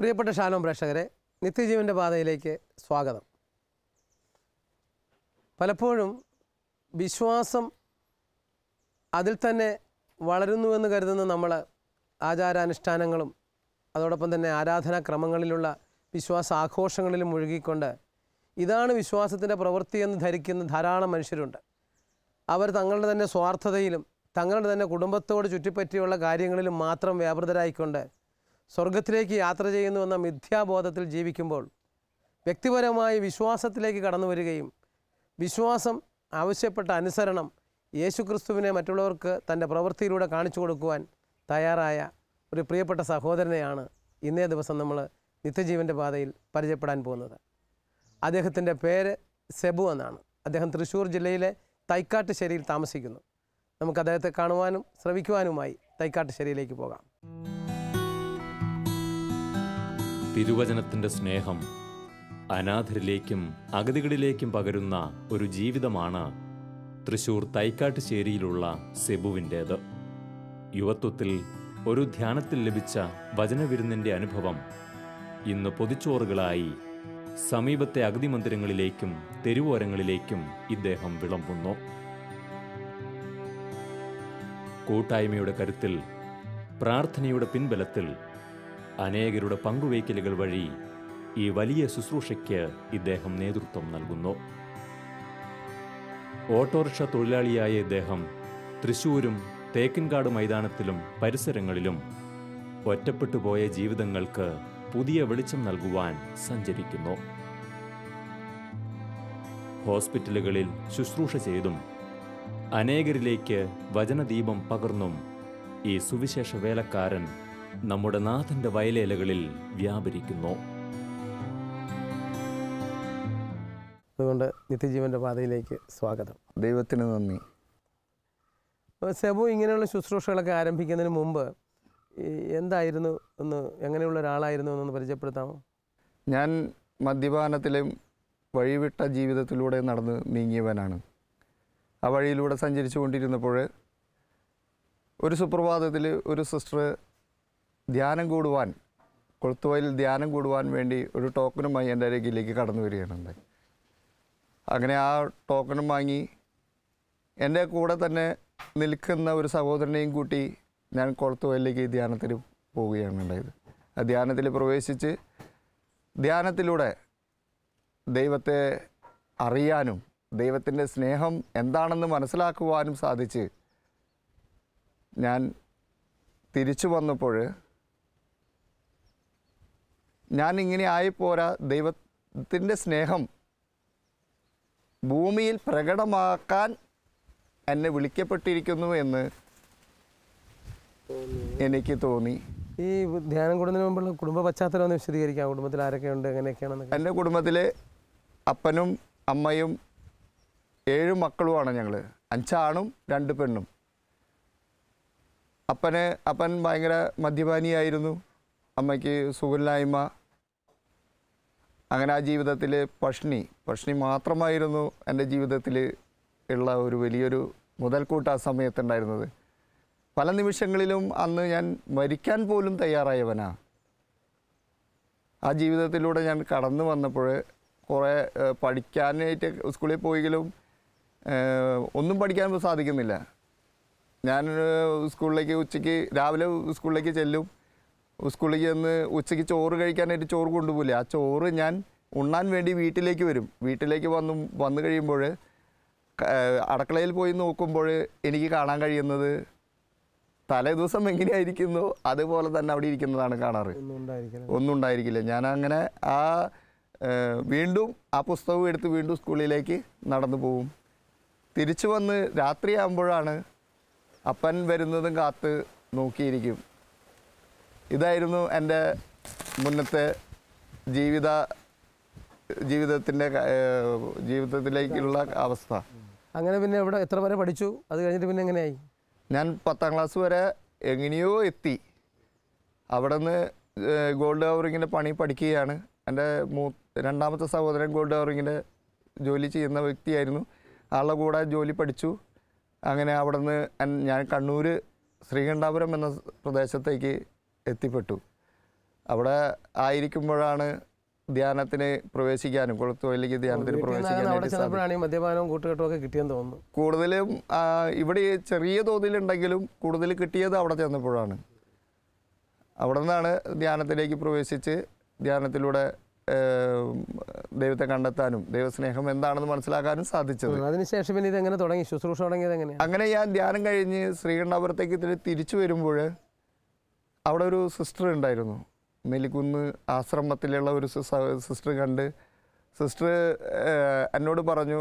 പ്രിയപ്പെട്ട ഷാലോം പ്രേക്ഷകരെ, നിത്യജീവൻ്റെ പാതയിലേക്ക് സ്വാഗതം. പലപ്പോഴും വിശ്വാസം അതിൽ തന്നെ വളരുന്നുവെന്ന് കരുതുന്ന നമ്മൾ ആചാരാനുഷ്ഠാനങ്ങളും അതോടൊപ്പം തന്നെ ആരാധനാക്രമങ്ങളിലുള്ള വിശ്വാസ ആഘോഷങ്ങളിലും മുഴുകിക്കൊണ്ട് ഇതാണ് വിശ്വാസത്തിൻ്റെ പ്രവൃത്തിയെന്ന് ധരിക്കുന്ന ധാരാളം മനുഷ്യരുണ്ട്. അവർ തങ്ങളുടെ തന്നെ സ്വാർത്ഥതയിലും തങ്ങളുടെ തന്നെ കുടുംബത്തോട് ചുറ്റിപ്പറ്റിയുള്ള കാര്യങ്ങളിലും മാത്രം വ്യാപൃതരായിക്കൊണ്ട് സ്വർഗത്തിലേക്ക് യാത്ര ചെയ്യുന്നുവെന്ന മിഥ്യാബോധത്തിൽ ജീവിക്കുമ്പോൾ വ്യക്തിപരമായി വിശ്വാസത്തിലേക്ക് കടന്നു വരികയും വിശ്വാസം ആവശ്യപ്പെട്ട അനുസരണം യേശുക്രിസ്തുവിനെ മറ്റുള്ളവർക്ക് തൻ്റെ പ്രവൃത്തിയിലൂടെ കാണിച്ചു കൊടുക്കുവാൻ തയ്യാറായ ഒരു പ്രിയപ്പെട്ട സഹോദരനെയാണ് ഇന്നേ ദിവസം നമ്മൾ നിത്യജീവൻ്റെ പാതയിൽ പരിചയപ്പെടാൻ പോകുന്നത്. അദ്ദേഹത്തിൻ്റെ പേര് സെബു എന്നാണ്. അദ്ദേഹം തൃശ്ശൂർ ജില്ലയിലെ തൈക്കാട്ടുശ്ശേരിയിൽ താമസിക്കുന്നു. നമുക്ക് അദ്ദേഹത്തെ കാണുവാനും ശ്രവിക്കുവാനുമായി തൈക്കാട്ടുശ്ശേരിയിലേക്ക് പോകാം. തിരുവചനത്തിൻ്റെ സ്നേഹം അനാഥരിലേക്കും അഗതികളിലേക്കും പകരുന്ന ഒരു ജീവിതമാണ് തൃശ്ശൂർ തൈക്കാട്ടുശ്ശേരിയിലുള്ള സെബുവിൻ്റേത്. യുവത്വത്തിൽ ഒരു ധ്യാനത്തിൽ ലഭിച്ച വചനവിരുന്നിൻ്റെ അനുഭവം ഇന്ന് പൊതിച്ചോറുകളായി സമീപത്തെ അഗതി മന്ദിരങ്ങളിലേക്കും തെരുവോരങ്ങളിലേക്കും ഇദ്ദേഹം വിളമ്പുന്നു. കൂട്ടായ്മയുടെ കരുത്തിൽ, പ്രാർത്ഥനയുടെ പിൻബലത്തിൽ, അനേകരുടെ പങ്കുവയ്ക്കലുകൾ വഴി ഈ വലിയ ശുശ്രൂഷയ്ക്ക് ഇദ്ദേഹം നേതൃത്വം നൽകുന്നു. ഓട്ടോറിക്ഷ തൊഴിലാളിയായ ഇദ്ദേഹം തൃശ്ശൂരും തേക്കിൻകാട് മൈതാനത്തിലും പരിസരങ്ങളിലും ഒറ്റപ്പെട്ടുപോയ ജീവിതങ്ങൾക്ക് പുതിയ വെളിച്ചം നൽകുവാൻ സഞ്ചരിക്കുന്നു. ഹോസ്പിറ്റലുകളിൽ ശുശ്രൂഷ ചെയ്തും അനേകരിലേക്ക് വചനദീപം പകർന്നും ഈ സുവിശേഷ വേലക്കാരൻ നമ്മുടെ നാഥന്റെ വയലേലകളിൽ വ്യാപരിക്കുന്നു. അതുകൊണ്ട് നിത്യജീവൻ്റെ പാതയിലേക്ക് സ്വാഗതം. ദൈവത്തിന് നന്ദി. സെബു ഇങ്ങനെയുള്ള ശുശ്രൂഷകളൊക്കെ ആരംഭിക്കുന്നതിന് മുമ്പ് എന്തായിരുന്നു എങ്ങനെയുള്ള ഒരാളായിരുന്നു എന്നൊന്ന് പരിചയപ്പെടുത്താമോ? ഞാൻ മദ്യപാനത്തിലും വഴിവിട്ട ജീവിതത്തിലൂടെ നടന്ന് നീങ്ങിയവനാണ്. ആ വഴിയിലൂടെ സഞ്ചരിച്ചു കൊണ്ടിരുന്നപ്പോൾ ഒരു സുപ്രഭാതത്തിൽ ഒരു സിസ്റ്റർ ധ്യാനം കൂടുവാൻ, കൊളുത്തുവയലിൽ ധ്യാനം കൂടുവാൻ വേണ്ടി ഒരു ടോക്കണുമായി എൻ്റെ അരികിലേക്ക് കടന്നു വരികയാണ്. അങ്ങനെ ആ ടോക്കണും വാങ്ങി എൻ്റെ കൂടെ തന്നെ നിൽക്കുന്ന ഒരു സഹോദരനെയും കൂട്ടി ഞാൻ കൊളുത്തുവയലിലേക്ക് ധ്യാനത്തിന് പോവുകയാണ് ഉണ്ടായത്. ആ ധ്യാനത്തിൽ പ്രവേശിച്ച് ധ്യാനത്തിലൂടെ ദൈവത്തെ അറിയാനും ദൈവത്തിൻ്റെ സ്നേഹം എന്താണെന്ന് മനസ്സിലാക്കുവാനും സാധിച്ച് ഞാൻ തിരിച്ചു വന്നപ്പോൾ ഞാൻ ഇങ്ങനെ ആയിപ്പോരാ, ദൈവത്തിൻ്റെ സ്നേഹം ഭൂമിയിൽ പ്രകടമാക്കാൻ എന്നെ വിളിക്കപ്പെട്ടിരിക്കുന്നു എന്ന് എനിക്ക് തോന്നി. ഈ ധ്യാനം കൂടുന്നതിന് മുമ്പുള്ള കുടുംബ പശ്ചാത്തലം ഒന്ന് വിശദീകരിക്കാം. കുടുംബത്തിൽ ആരൊക്കെയുണ്ട്, എങ്ങനെയൊക്കെയാണെന്ന്? എൻ്റെ കുടുംബത്തിൽ അപ്പനും അമ്മയും 7 മക്കളുമാണ് ഞങ്ങൾ. 5 ആണും 2 പെണ്ണും. അപ്പൻ ഭയങ്കര മദ്യപാനിയായിരുന്നു. അമ്മയ്ക്ക് സുഖമില്ലായ്മ. അങ്ങനെ ആ ജീവിതത്തിൽ പഷ്ണി മാത്രമായിരുന്നു എൻ്റെ ജീവിതത്തിൽ ഉള്ള ഒരു വലിയൊരു മുതൽക്കൂട്ട് ആ സമയത്തുണ്ടായിരുന്നത്. പല നിമിഷങ്ങളിലും അന്ന് ഞാൻ മരിക്കാൻ പോലും തയ്യാറായവനാ. ആ ജീവിതത്തിലൂടെ ഞാൻ കടന്നു വന്നപ്പോൾ കുറേ പഠിക്കാനായിട്ട് സ്കൂളിൽ പോയെങ്കിലും ഒന്നും പഠിക്കാൻ സാധിക്കുന്നില്ല. ഞാൻ സ്കൂളിലേക്ക് രാവിലെ സ്കൂളിലേക്ക് ചെല്ലും. സ്കൂളിലേക്ക് ചെന്ന് ഉച്ചയ്ക്ക് ചോറ് കഴിക്കാനായിട്ട് ചോറ് കൊണ്ടുപോകില്ല. ആ ചോറ് ഞാൻ ഉണ്ണാൻ വേണ്ടി വീട്ടിലേക്ക് വരും. വീട്ടിലേക്ക് വന്നു കഴിയുമ്പോൾ അടുക്കളയിൽ പോയി നോക്കുമ്പോൾ എനിക്ക് കാണാൻ കഴിയുന്നത് തലേ ദിവസം എങ്ങനെയായിരിക്കുന്നു അതുപോലെ തന്നെ അവിടെ ഇരിക്കുന്നതാണ് കാണാറ്. ഒന്നും ഉണ്ടായിരിക്കില്ല. ഞാനങ്ങനെ വീണ്ടും ആ പുസ്തകം എടുത്ത് വീണ്ടും സ്കൂളിലേക്ക് നടന്നു പോവും. തിരിച്ചു വന്ന് രാത്രിയാകുമ്പോഴാണ് അപ്പൻ വരുന്നതും കാത്ത് നോക്കിയിരിക്കും. ഇതായിരുന്നു എൻ്റെ മുന്നത്തെ ജീവിതത്തിലേക്കുള്ള അവസ്ഥ. അങ്ങനെ പിന്നെ എവിടെ എത്ര വരെ പഠിച്ചു? അത് കഴിഞ്ഞിട്ട് പിന്നെ എങ്ങനെയായി? ഞാൻ 10ാം ക്ലാസ് വരെ എങ്ങനെയോ എത്തി. അവിടെ നിന്ന് ഗോൾഡ് കവറിങ്ങിൻ്റെ പണി പഠിക്കുകയാണ്. എൻ്റെ രണ്ടാമത്തെ സഹോദരൻ ഗോൾഡ് കവറിങ്ങിൻ്റെ ജോലി ചെയ്യുന്ന വ്യക്തിയായിരുന്നു. ആളുടെ കൂടെ ജോലി പഠിച്ചു. അങ്ങനെ അവിടെ നിന്ന് ഞാൻ കണ്ണൂർ ശ്രീകണ്ഠാപുരം എന്ന പ്രദേശത്തേക്ക് എത്തിപ്പെട്ടു. അവിടെ ആയിരിക്കുമ്പോഴാണ് ധ്യാനത്തിന് പ്രവേശിക്കാനും കൊളുത്തുവല്ലിക്ക് ധ്യാനത്തിന് അവിടെ പ്രവേശിക്കാനായിട്ട് സാധിക്കും. ചെന്നപ്പോഴാണ് ഈ മദ്യപാനവും കൂട്ടുകെട്ടും ഒക്കെ കിട്ടിയെന്ന് തോന്നുന്നു. കൂടുതലും ഇവിടെ ചെറിയ തോതിലുണ്ടെങ്കിലും കൂടുതൽ കിട്ടിയത് അവിടെ ചെന്നപ്പോഴാണ്. അവിടെ നിന്നാണ് ധ്യാനത്തിലേക്ക് പ്രവേശിച്ച് ധ്യാനത്തിലൂടെ ദൈവത്തെ കണ്ടെത്താനും ദൈവസ്നേഹം എന്താണെന്ന് മനസ്സിലാക്കാനും സാധിച്ചത്. അതിനുശേഷം പിന്നെ ഇതെങ്ങനെ തുടങ്ങി, ശുശ്രൂഷ തുടങ്ങിയത് എങ്ങനെയാണ്? അങ്ങനെ ഞാൻ ധ്യാനം കഴിഞ്ഞ് ശ്രീകണ്ഠാപുരത്തേക്ക് തിരിച്ചു വരുമ്പോൾ അവിടെ ഒരു സിസ്റ്റർ ഉണ്ടായിരുന്നു. നെല്ലിക്കുന്ന് ആശ്രമത്തിലുള്ള ഒരു സിസ്റ്റർ കണ്ട് സിസ്റ്റർ എന്നോട് പറഞ്ഞു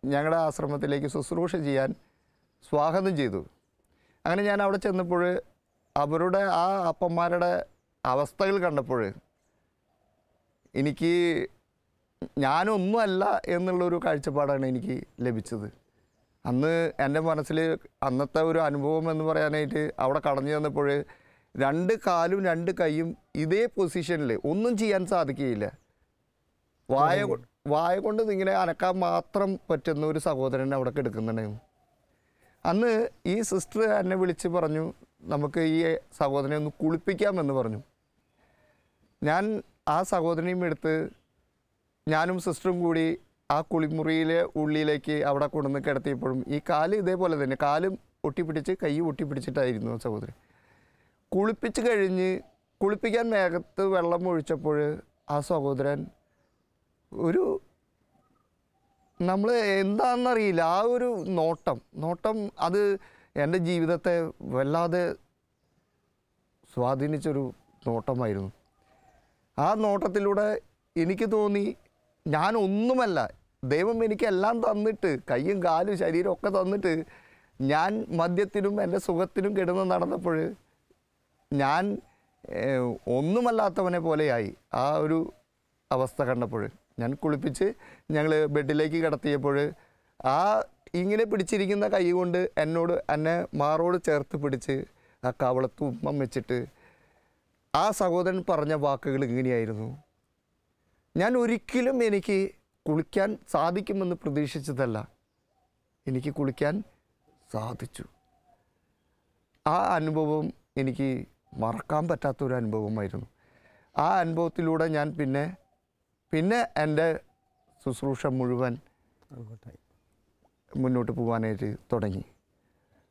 ഞങ്ങളുടെ ആശ്രമത്തിലേക്ക് ശുശ്രൂഷ ചെയ്യാൻ സ്വാഗതം ചെയ്തു. അങ്ങനെ ഞാൻ അവിടെ ചെന്നപ്പോൾ അവരുടെ ആ അപ്പന്മാരുടെ അവസ്ഥകൾ കണ്ടപ്പോൾ എനിക്ക് ഞാനൊന്നുമല്ല എന്നുള്ളൊരു കാഴ്ചപ്പാടാണ് എനിക്ക് ലഭിച്ചത്. അന്ന് എൻ്റെ മനസ്സിൽ അന്നത്തെ ഒരു അനുഭവം എന്ന് പറയാനായിട്ട് അവിടെ കടന്നു ചെന്നപ്പോൾ 2 കാലും 2 കൈയും ഇതേ പൊസിഷനിൽ ഒന്നും ചെയ്യാൻ സാധിക്കുകയില്ല. വായ കൊണ്ട് ഇങ്ങനെ അനക്കാൻ മാത്രം പറ്റുന്ന ഒരു സഹോദരൻ അവിടെ കിടക്കുന്നുണ്ടായിരുന്നു. അന്ന് ഈ സിസ്റ്റർ എന്നെ വിളിച്ച് പറഞ്ഞു നമുക്ക് ഈ സഹോദരനെ ഒന്ന് കുളിപ്പിക്കാമെന്ന് പറഞ്ഞു. ഞാൻ ആ സഹോദരനെയും എടുത്ത് ഞാനും സിസ്റ്ററും കൂടി ആ കുളിമുറിയിലെ ഉള്ളിലേക്ക് അവിടെ കൊണ്ടുവന്ന് കിടത്തിയപ്പോഴും ഈ കാല് ഇതേപോലെ തന്നെ കാലും ഒട്ടിപ്പിടിച്ച് കൈ ഒട്ടിപ്പിടിച്ചിട്ടായിരുന്നു സഹോദരൻ. കുളിപ്പിച്ച് കഴിഞ്ഞ് കുളിപ്പിക്കാൻ മേഘത്ത് വെള്ളം ഒഴിച്ചപ്പോൾ ആ സഹോദരൻ ഒരു നമ്മൾ എന്താണെന്നറിയില്ല ആ ഒരു നോട്ടം അത് എൻ്റെ ജീവിതത്തെ വല്ലാതെ സ്വാധീനിച്ചൊരു നോട്ടമായിരുന്നു. ആ നോട്ടത്തിലൂടെ എനിക്ക് തോന്നി ഞാനൊന്നുമല്ല, ദൈവം എനിക്കെല്ലാം തന്നിട്ട് കയ്യും കാലും ശരീരം ഒക്കെ തന്നിട്ട് ഞാൻ മദ്യത്തിനും എൻ്റെ സുഖത്തിനും കിടന്ന് നടന്നപ്പോൾ ഞാൻ ഒന്നുമല്ലാത്തവനെ പോലെയായി. ആ ഒരു അവസ്ഥ കണ്ടപ്പോൾ ഞാൻ കുളിപ്പിച്ച് ഞങ്ങൾ ബെഡിലേക്ക് കിടത്തിയപ്പോൾ ആ ഇങ്ങനെ പിടിച്ചിരിക്കുന്ന കൈ കൊണ്ട് എന്നെ മാറോട് ചേർത്ത് പിടിച്ച് ആ കവളത്ത് ഉമ്മം വെച്ചിട്ട് ആ സഹോദരൻ പറഞ്ഞ വാക്കുകൾ ഇങ്ങനെയായിരുന്നു. ഞാൻ ഒരിക്കലും എനിക്ക് കുളിക്കാൻ സാധിക്കുമെന്ന് പ്രതീക്ഷിച്ചതല്ല, എനിക്ക് കുളിക്കാൻ സാധിച്ചു. ആ അനുഭവം എനിക്ക് മറക്കാൻ പറ്റാത്തൊരു അനുഭവമായിരുന്നു. ആ അനുഭവത്തിലൂടെ ഞാൻ പിന്നെ എൻ്റെ ശുശ്രൂഷ മുഴുവൻ മുന്നോട്ട് പോകാനായിട്ട് തുടങ്ങി.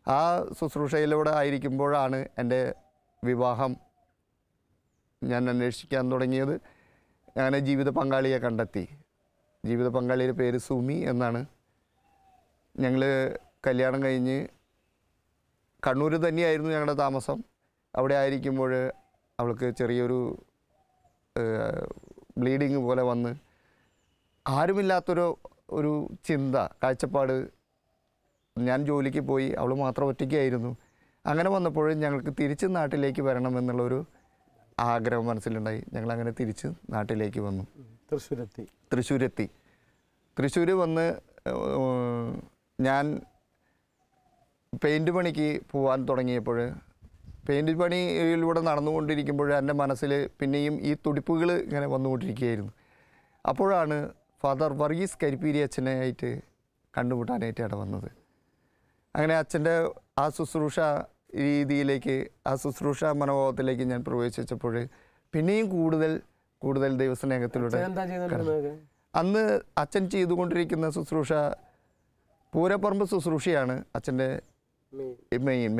ആ ശുശ്രൂഷയിലൂടെ ആയിരിക്കുമ്പോഴാണ് എൻ്റെ വിവാഹം ഞാൻ അന്വേഷിക്കാൻ തുടങ്ങിയത്. അങ്ങനെ ജീവിത പങ്കാളിയെ കണ്ടെത്തി. ജീവിത പങ്കാളിയുടെ പേര് സുമി എന്നാണ്. ഞങ്ങൾ കല്യാണം കഴിഞ്ഞ് കണ്ണൂർ തന്നെയായിരുന്നു ഞങ്ങളുടെ താമസം. അവിടെ ആയിരിക്കുമ്പോൾ അവൾക്ക് ചെറിയൊരു ബ്ലീഡിങ് പോലെ വന്ന് ആരുമില്ലാത്തൊരു ചിന്ത കാഴ്ചപ്പാട്. ഞാൻ ജോലിക്ക് പോയി, അവൾ മാത്രം ഒറ്റയ്ക്കായിരുന്നു. അങ്ങനെ വന്നപ്പോൾ ഞങ്ങൾക്ക് തിരിച്ച് നാട്ടിലേക്ക് വരണമെന്നുള്ളൊരു ആഗ്രഹം മനസ്സിലുണ്ടായി. ഞങ്ങളങ്ങനെ തിരിച്ച് നാട്ടിലേക്ക് വന്നു. തൃശ്ശൂർ വന്ന് ഞാൻ പെയിൻറ്റ് പണിക്ക് പോകാൻ തുടങ്ങിയപ്പോൾ പെയിൻറ്റ് പണിയിലൂടെ നടന്നുകൊണ്ടിരിക്കുമ്പോൾ എൻ്റെ മനസ്സിൽ പിന്നെയും ഈ തുടിപ്പുകൾ ഇങ്ങനെ വന്നുകൊണ്ടിരിക്കുകയായിരുന്നു. അപ്പോഴാണ് ഫാദർ വർഗീസ് കരിപ്പീരി അച്ഛനായിട്ട് കണ്ടുമുട്ടാനായിട്ട് ഇട വന്നത്. അങ്ങനെ അച്ഛൻ്റെ ആ ശുശ്രൂഷ രീതിയിലേക്ക്, ആ ശുശ്രൂഷ മനോഭാവത്തിലേക്ക് ഞാൻ പ്രവേശിച്ചപ്പോൾ പിന്നെയും കൂടുതൽ ദൈവസ്നേഹത്തിലൂടെ അന്ന് അച്ഛൻ ചെയ്തുകൊണ്ടിരിക്കുന്ന ശുശ്രൂഷ പൂരപ്പറമ്പ് ശുശ്രൂഷയാണ് അച്ഛൻ്റെ മെയിൻ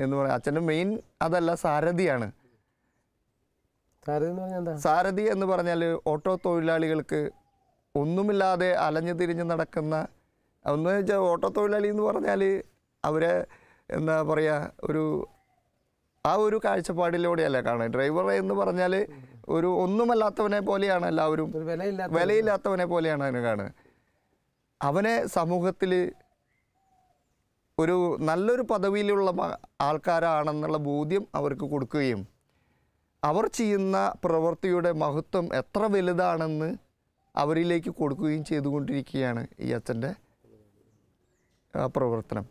എന്ന് പറയുന്നത്. അച്ഛൻ്റെ മെയിൻ അതല്ല, സാരഥിയാണ്. സാരഥി എന്ന് പറഞ്ഞാൽ ഓട്ടോ തൊഴിലാളികൾക്ക് ഒന്നുമില്ലാതെ അലഞ്ഞു തിരിഞ്ഞ് നടക്കുന്ന, ഒന്ന് വെച്ചാൽ ഓട്ടോ തൊഴിലാളി എന്ന് പറഞ്ഞാൽ അവരെ എന്താ പറയുക, ആ ഒരു കാഴ്ചപ്പാടിലൂടെയല്ല കാണുന്നത്. ഡ്രൈവർ എന്ന് പറഞ്ഞാൽ ഒരു ഒന്നുമല്ലാത്തവനെ പോലെയാണ് എല്ലാവരും, വിലയില്ലാത്തവനെ പോലെയാണ് അതിനെ കാണുക. അവനെ സമൂഹത്തിൽ ഒരു നല്ലൊരു പദവിയിലുള്ള ആൾക്കാരാണെന്നുള്ള ബോധ്യം അവർക്ക് കൊടുക്കുകയും അവർ ചെയ്യുന്ന പ്രവൃത്തിയുടെ മഹത്വം എത്ര വലുതാണെന്ന് അവരിലേക്ക് കൊടുക്കുകയും ചെയ്തുകൊണ്ടിരിക്കുകയാണ് ഈ അച്ഛൻ്റെ പ്രവർത്തനം.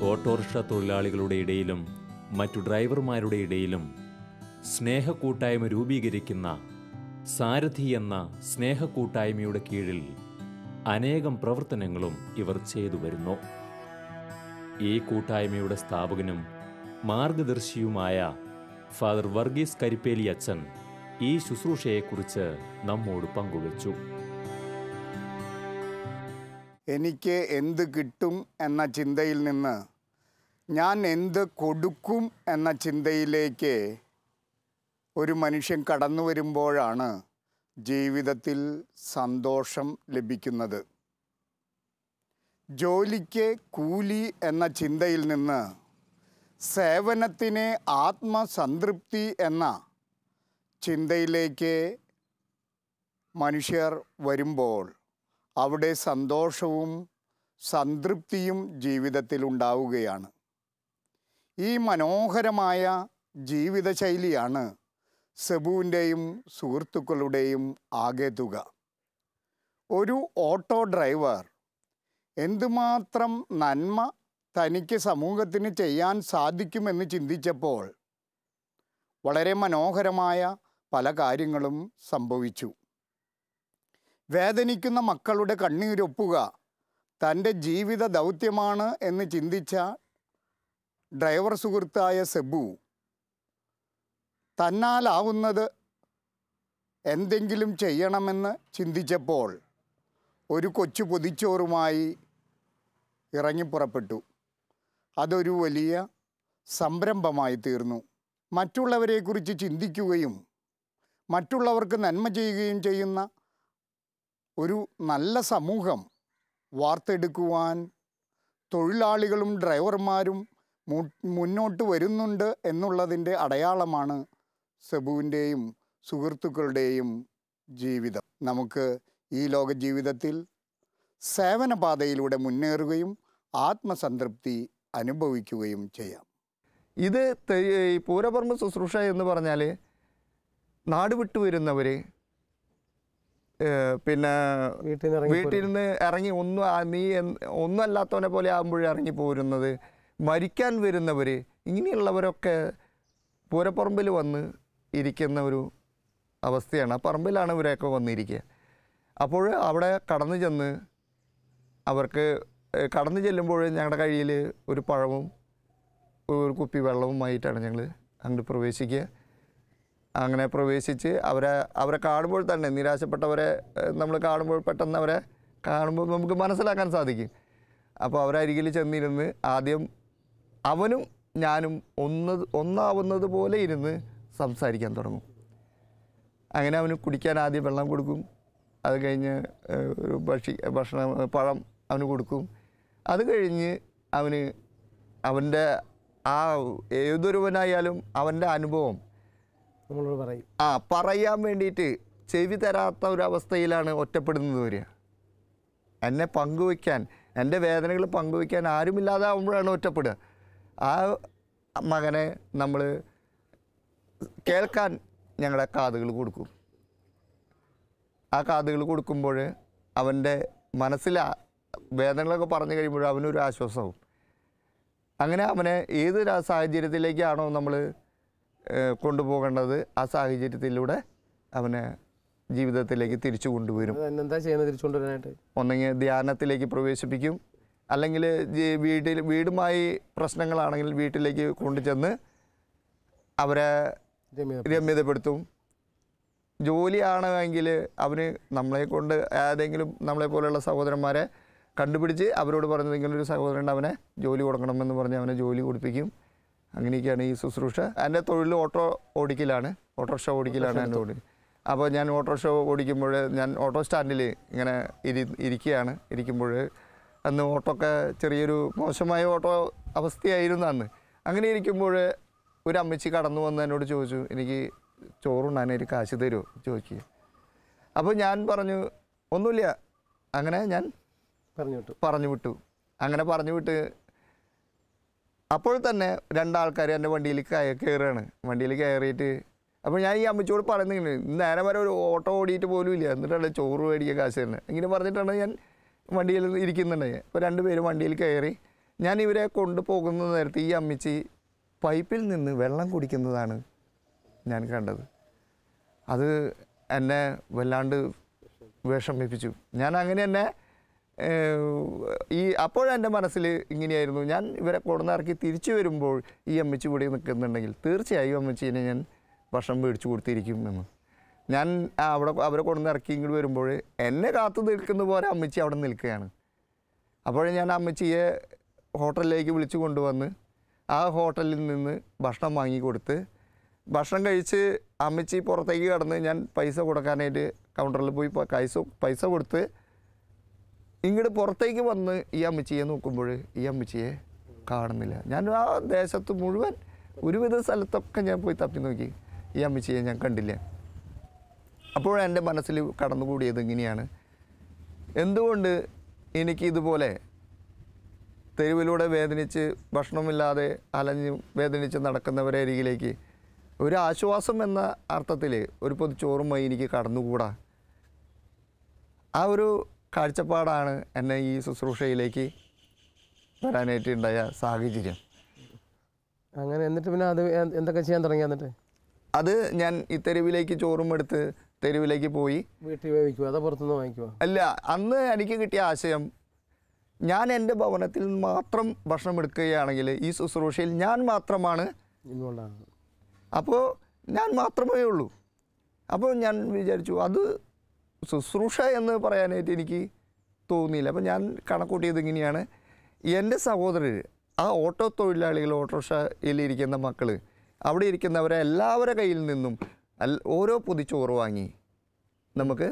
ഓട്ടോറിക്ഷ തൊഴിലാളികളുടെ ഇടയിലും മറ്റു ഡ്രൈവർമാരുടെ ഇടയിലും സ്നേഹക്കൂട്ടായ്മ രൂപീകരിക്കുന്ന സാരഥി എന്ന സ്നേഹക്കൂട്ടായ്മയുടെ കീഴിൽ അനേകം പ്രവർത്തനങ്ങളും ഇവർ ചെയ്തു വരുന്നു. ഈ കൂട്ടായ്മയുടെ സ്ഥാപകനും മാർഗദർശിയുമായ ഫാദർ വർഗീസ് കരിപ്പേലി അച്ഛൻ ഈ ശുശ്രൂഷയെക്കുറിച്ച് നമ്മോട് പങ്കുവച്ചു. എനിക്ക് എന്ത് കിട്ടും എന്ന ചിന്തയിൽ നിന്ന് ഞാൻ എന്ത് കൊടുക്കും എന്ന ചിന്തയിലേക്ക് ഒരു മനുഷ്യൻ കടന്നു വരുമ്പോഴാണ് ജീവിതത്തിൽ സന്തോഷം ലഭിക്കുന്നത്. ജോലിക്ക് കൂലി എന്ന ചിന്തയിൽ നിന്ന് സേവനത്തിന് ആത്മസംതൃപ്തി എന്ന ചിന്തയിലേക്ക് മനുഷ്യർ വരുമ്പോൾ അവിടെ സന്തോഷവും സംതൃപ്തിയും ജീവിതത്തിൽ ഉണ്ടാവുകയാണ്. ഈ മനോഹരമായ ജീവിതശൈലിയാണ് സെബുവിൻ്റെയും സുഹൃത്തുക്കളുടെയും ആകെ തുക. ഒരു ഓട്ടോ ഡ്രൈവർ എന്തുമാത്രം നന്മ തനിക്ക് സമൂഹത്തിന് ചെയ്യാൻ സാധിക്കുമെന്ന് ചിന്തിച്ചപ്പോൾ വളരെ മനോഹരമായ പല കാര്യങ്ങളും സംഭവിച്ചു. വേദനിക്കുന്ന മക്കളുടെ കണ്ണീരൊപ്പുക തൻ്റെ ജീവിത ദൗത്യമാണ് എന്ന് ചിന്തിച്ച ഡ്രൈവർ സുഹൃത്തായ സെബു തന്നാലാവുന്നത് എന്തെങ്കിലും ചെയ്യണമെന്ന് ചിന്തിച്ചപ്പോൾ ഒരു കൊച്ചു പൊതിച്ചോറുമായി ഇറങ്ങിപ്പുറപ്പെട്ടു. അതൊരു വലിയ സംരംഭമായി തീർന്നു. മറ്റുള്ളവരെക്കുറിച്ച് ചിന്തിക്കുകയും മറ്റുള്ളവർക്ക് നന്മ ചെയ്യുകയും ചെയ്യുന്ന ഒരു നല്ല സമൂഹം വാർത്തെടുക്കുവാൻ തൊഴിലാളികളും ഡ്രൈവർമാരും മുന്നോട്ട് വരുന്നുണ്ട് എന്നുള്ളതിൻ്റെ അടയാളമാണ് സെബുവിൻ്റെയും സുഹൃത്തുക്കളുടെയും ജീവിതം. നമുക്ക് ഈ ലോക ജീവിതത്തിൽ സേവനപാതയിലൂടെ മുന്നേറുകയും ആത്മസംതൃപ്തി അനുഭവിക്കുകയും ചെയ്യാം. ഇത് ഈ പൂരപറമ്പ് ശുശ്രൂഷ എന്ന് പറഞ്ഞാൽ നാട് വിട്ടു വരുന്നവർ, പിന്നെ വീട്ടിൽ നിന്ന് ഇറങ്ങി ഒന്നും അല്ലാത്തവനെ പോലെ ആകുമ്പോഴേ ഇറങ്ങി പോരുന്നത്, മരിക്കാൻ വരുന്നവർ, ഇങ്ങനെയുള്ളവരൊക്കെ പൂരപ്പറമ്പിൽ വന്ന് ഇരിക്കുന്ന ഒരു അവസ്ഥയാണ്. ആ പറമ്പിലാണ് ഇവരൊക്കെ വന്നിരിക്കുക. അപ്പോൾ അവിടെ കടന്നു ചെന്ന് അവർക്ക് കടന്നു ചെല്ലുമ്പോൾ ഞങ്ങളുടെ കയ്യിൽ ഒരു പഴവും ഒരു കുപ്പി വെള്ളവുമായിട്ടാണ് ഞങ്ങൾ അങ്ങോട്ട് പ്രവേശിക്കുക. അങ്ങനെ പ്രവേശിച്ച് അവരെ കാണുമ്പോൾ തന്നെ നിരാശപ്പെട്ടവരെ നമ്മൾ കാണുമ്പോൾ പെട്ടെന്ന് അവരെ കാണുമ്പോൾ നമുക്ക് മനസ്സിലാക്കാൻ സാധിക്കും. അപ്പോൾ അവരരികിൽ ചെന്നിരുന്ന് ആദ്യം അവനും ഞാനും ഒന്നാവുന്നത് പോലെ ഇരുന്ന് സംസാരിക്കാൻ തുടങ്ങും. അങ്ങനെ അവന് കുടിക്കാൻ ആദ്യം വെള്ളം കൊടുക്കും. അത് കഴിഞ്ഞ് ഒരു പഴം അവന് കൊടുക്കും. അത് കഴിഞ്ഞ് അവൻ്റെ ആ ഏതൊരുവനായാലും അവൻ്റെ അനുഭവം നമ്മളോട് പറയും. പറയാൻ വേണ്ടിയിട്ട് ചെവി തരാത്ത ഒരവസ്ഥയിലാണ് ഒറ്റപ്പെടുന്നത് വരിക. എന്നെ പങ്കുവയ്ക്കാൻ, എൻ്റെ വേദനകൾ പങ്കുവയ്ക്കാൻ ആരുമില്ലാതെ ആകുമ്പോഴാണ് ഒറ്റപ്പെടുക. ആ മകനെ നമ്മൾ കേൾക്കാൻ ഞങ്ങളുടെ കാതുകൾ കൊടുക്കും. ആ കാതുകൾ കൊടുക്കുമ്പോൾ അവൻ്റെ മനസ്സിൽ വേദനകളൊക്കെ പറഞ്ഞു കഴിയുമ്പോൾ അവനൊരു ആശ്വാസമാവും. അങ്ങനെ അവനെ ഏത് സാഹചര്യത്തിലേക്കാണോ നമ്മൾ കൊണ്ടുപോകേണ്ടത് ആ സാഹചര്യത്തിലൂടെ അവനെ ജീവിതത്തിലേക്ക് തിരിച്ചു കൊണ്ടുവരും. എന്താ ചെയ്യുന്നത് തിരിച്ചു കൊണ്ടുവരാനായിട്ട്? ഒന്നെങ്കിൽ ധ്യാനത്തിലേക്ക് പ്രവേശിപ്പിക്കും, അല്ലെങ്കിൽ വീടുമായി പ്രശ്നങ്ങളാണെങ്കിൽ വീട്ടിലേക്ക് കൊണ്ടുചെന്ന് അവരെ രമ്യതപ്പെടുത്തും. ജോലിയാണെങ്കിൽ അവന് നമ്മളെക്കൊണ്ട് ഏതെങ്കിലും നമ്മളെപ്പോലെയുള്ള സഹോദരന്മാരെ കണ്ടുപിടിച്ച് അവരോട് പറഞ്ഞ് ഇങ്ങനൊരു സഹോദരൻ അവനെ ജോലി കൊടുക്കണമെന്ന് പറഞ്ഞ് അവനെ ജോലി കൊടുപ്പിക്കും. അങ്ങനെയൊക്കെയാണ് ഈ ശുശ്രൂഷ. എൻ്റെ തൊഴിൽ ഓട്ടോറിക്ഷ ഓടിക്കലാണ് എൻ്റെ തൊഴിൽ. അപ്പോൾ ഞാൻ ഓട്ടോറിക്ഷ ഓടിക്കുമ്പോൾ ഞാൻ ഓട്ടോ സ്റ്റാൻഡിൽ ഇങ്ങനെ ഇരിക്കുമ്പോൾ അന്ന് ഓട്ടോക്കെ ചെറിയൊരു മോശമായ ഓട്ടോ അവസ്ഥയായിരുന്നു അന്ന്. അങ്ങനെ ഇരിക്കുമ്പോൾ ഒരു അമ്മച്ചി കടന്നു വന്ന് എന്നോട് ചോദിച്ചു, എനിക്ക് ചോറുണ്ണാനൊരു കാശ് തരുമോ ചോദിക്കുക. അപ്പോൾ ഞാൻ പറഞ്ഞു ഒന്നുമില്ല. അങ്ങനെ ഞാൻ പറഞ്ഞു വിട്ടു. അങ്ങനെ പറഞ്ഞു വിട്ട് അപ്പോൾ തന്നെ രണ്ടാൾക്കാർ എൻ്റെ വണ്ടിയിൽ കയറുകയാണ്. വണ്ടിയിൽ കയറിയിട്ട് അപ്പോൾ ഞാൻ ഈ അമ്മച്ചോട് പറയുന്നത് നേരെ വരെ ഒരു ഓട്ടോ ഓടിയിട്ട് പോലും ഇല്ല, എന്നിട്ടാണ് ചോറ് മേടിക്കുക കാശ് തരുന്നത്. ഇങ്ങനെ പറഞ്ഞിട്ടാണ് ഞാൻ വണ്ടിയിൽ ഇരിക്കുന്നുണ്ടായി. അപ്പോൾ രണ്ടുപേരും വണ്ടിയിൽ കയറി. ഞാൻ ഇവരെ കൊണ്ടുപോകുന്ന നേരത്തെ ഈ അമ്മച്ചി പൈപ്പിൽ നിന്ന് വെള്ളം കുടിക്കുന്നതാണ് ഞാൻ കണ്ടത്. അത് എന്നെ വല്ലാണ്ട് വിഷമിപ്പിച്ചു. ഞാൻ അങ്ങനെ തന്നെ അപ്പോഴെൻ്റെ മനസ്സിൽ ഇങ്ങനെയായിരുന്നു, ഞാൻ ഇവരെ കൊണ്ടുനിറക്കി തിരിച്ചു വരുമ്പോൾ ഈ അമ്മച്ചി ഇവിടെ നിൽക്കുന്നുണ്ടെങ്കിൽ തീർച്ചയായും അമ്മച്ചീനെ ഞാൻ ഭക്ഷണം മേടിച്ചു കൊടുത്തിരിക്കും എന്ന്. ഞാൻ അവരെ കൊണ്ടുനിറക്കി ഇങ്ങോട്ട് വരുമ്പോൾ എന്നെ കാത്തു നിൽക്കുന്ന പോലെ അമ്മച്ചി അവിടെ നിൽക്കുകയാണ്. അപ്പോൾ ഞാൻ അമ്മച്ചിയെ ഹോട്ടലിലേക്ക് വിളിച്ചു കൊണ്ടുവന്ന് ആ ഹോട്ടലിൽ നിന്ന് ഭക്ഷണം വാങ്ങിക്കൊടുത്ത് ഭക്ഷണം കഴിച്ച് അമ്മച്ചി പുറത്തേക്ക് കടന്ന് ഞാൻ പൈസ കൊടുക്കാനായിട്ട് കൗണ്ടറിൽ പോയി പൈസ കൊടുത്ത് ഇങ്ങോട്ട് പുറത്തേക്ക് വന്ന് ഈ അമ്മച്ചിയെ നോക്കുമ്പോൾ ഈ അമ്മച്ചിയെ കാണുന്നില്ല. ഞാൻ ആ ദേശത്ത് മുഴുവൻ ഒരുവിധ സ്ഥലത്തൊക്കെ ഞാൻ പോയി തപ്പി നോക്കി, ഈ അമ്മച്ചിയെ ഞാൻ കണ്ടില്ല. അപ്പോൾ എൻ്റെ മനസ്സിൽ കടന്നുകൂടിയത് ഇങ്ങനെയാണ്, എന്തുകൊണ്ട് എനിക്ക് ഇതുപോലെ തെരുവിലൂടെ വേദനിച്ച് ഭക്ഷണമില്ലാതെ അലഞ്ഞ് വേദനിച്ച് നടക്കുന്നവരെ അരികിലേക്ക് ഒരു ആശ്വാസം എന്ന അർത്ഥത്തിൽ ഒരു പൊതിച്ചോറുമായി എനിക്ക് കടന്നുകൂടാ. ആ ഒരു കാഴ്ചപ്പാടാണ് എന്നെ ഈ ശുശ്രൂഷയിലേക്ക് വരാനായിട്ടുണ്ടായ സാഹചര്യം. അങ്ങനെ എന്നിട്ട് പിന്നെ അത് എന്തൊക്കെ ചെയ്യാൻ തുടങ്ങി? എന്നിട്ട് അത് ഞാൻ ഈ തെരുവിലേക്ക് ചോറും എടുത്ത് തെരുവിലേക്ക് പോയി. വീട്ടിൽ വേവിക്കുമോ അതോ പുറത്തുനിന്ന് വാങ്ങിക്കുമോ? അല്ല, അന്ന് എനിക്ക് കിട്ടിയ ആശയം, ഞാൻ എൻ്റെ ഭവനത്തിൽ മാത്രം ഭക്ഷണം എടുക്കുകയാണെങ്കിൽ ഈ ശുശ്രൂഷയിൽ ഞാൻ മാത്രമാണ് ഇൻവോൾവ്, അപ്പോൾ ഞാൻ മാത്രമേ ഉള്ളൂ. അപ്പോൾ ഞാൻ വിചാരിച്ചു അത് ശുശ്രൂഷ എന്ന് പറയാനായിട്ട് എനിക്ക് തോന്നിയില്ല. അപ്പോൾ ഞാൻ കണക്കൂട്ടിയത് ഇങ്ങനെയാണ്, എൻ്റെ സഹോദരർ, ആ ഓട്ടോ തൊഴിലാളികൾ, ഓട്ടോറിക്ഷയിലിരിക്കുന്ന മക്കൾ, അവിടെ ഇരിക്കുന്നവരെ എല്ലാവരുടെ കയ്യിൽ നിന്നും ഓരോ പൊതിച്ചോറ് വാങ്ങി നമുക്ക്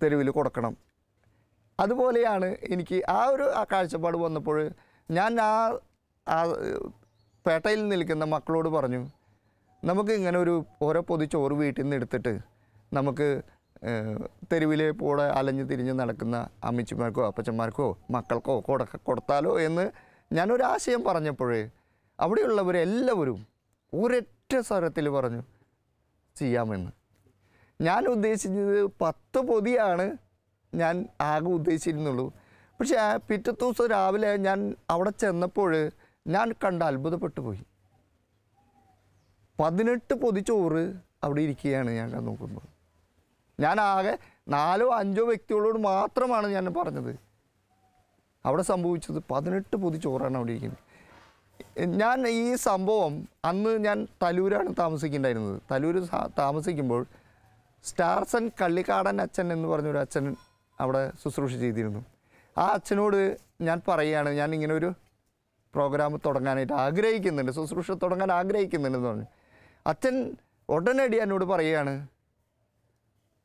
തെരുവിൽ കൊടുക്കണം. അതുപോലെയാണ് എനിക്ക് ആ കാഴ്ചപ്പാട് വന്നപ്പോൾ ഞാൻ ആ പേട്ടയിൽ നിൽക്കുന്ന മക്കളോട് പറഞ്ഞു, നമുക്ക് ഇങ്ങനെ ഓരോ പൊതിച്ചോറ് വീട്ടിൽ നിന്ന് എടുത്തിട്ട് നമുക്ക് തെരുവിലെ കൂടെ അലഞ്ഞു തിരിഞ്ഞ് നടക്കുന്ന അമ്മച്ചിമാർക്കോ അപ്പച്ചന്മാർക്കോ മക്കൾക്കോ കൊടുത്താലോ എന്ന് ഞാനൊരാശയം പറഞ്ഞപ്പോൾ അവിടെയുള്ളവരെല്ലാവരും ഒരൊറ്റ സ്വരത്തിൽ പറഞ്ഞു ചെയ്യാമെന്ന്. ഞാൻ ഉദ്ദേശിച്ചത് 10 പൊതിയാണ് ഞാൻ ആകെ ഉദ്ദേശിച്ചിരുന്നുള്ളൂ. പക്ഷേ പിറ്റത്തെ ദിവസം രാവിലെ ഞാൻ അവിടെ ചെന്നപ്പോൾ ഞാൻ കണ്ട് അത്ഭുതപ്പെട്ടു പോയി. 18 പൊതിച്ചോറ് അവിടെ ഇരിക്കുകയാണ്. ഞാൻ നോക്കുമ്പോൾ ഞാൻ ആകെ 4 or 5 വ്യക്തികളോട് മാത്രമാണ് ഞാൻ പറഞ്ഞത്. അവിടെ സംഭവിച്ചത് 18 പൊതിച്ചോറാണ് അവിടെ ഇരിക്കുന്നത്. ഞാൻ ഈ സംഭവം അന്ന് ഞാൻ തലൂരാണ് താമസിക്കുന്നുണ്ടായിരുന്നത്. തലൂർ താമസിക്കുമ്പോൾ സ്റ്റാർസൺ കള്ളിക്കാടൻ അച്ഛൻ എന്ന് പറഞ്ഞൊരു അച്ഛൻ അവിടെ ശുശ്രൂഷ ചെയ്തിരുന്നു. ആ അച്ഛനോട് ഞാൻ പറയുകയാണ്, ഞാൻ ഇങ്ങനെ ഒരു പ്രോഗ്രാം തുടങ്ങാനായിട്ട് ആഗ്രഹിക്കുന്നുണ്ട്, ശുശ്രൂഷ തുടങ്ങാൻ ആഗ്രഹിക്കുന്നുണ്ടെന്ന് പറഞ്ഞു. അച്ഛൻ ഉടനടി എന്നോട് പറയുകയാണ്,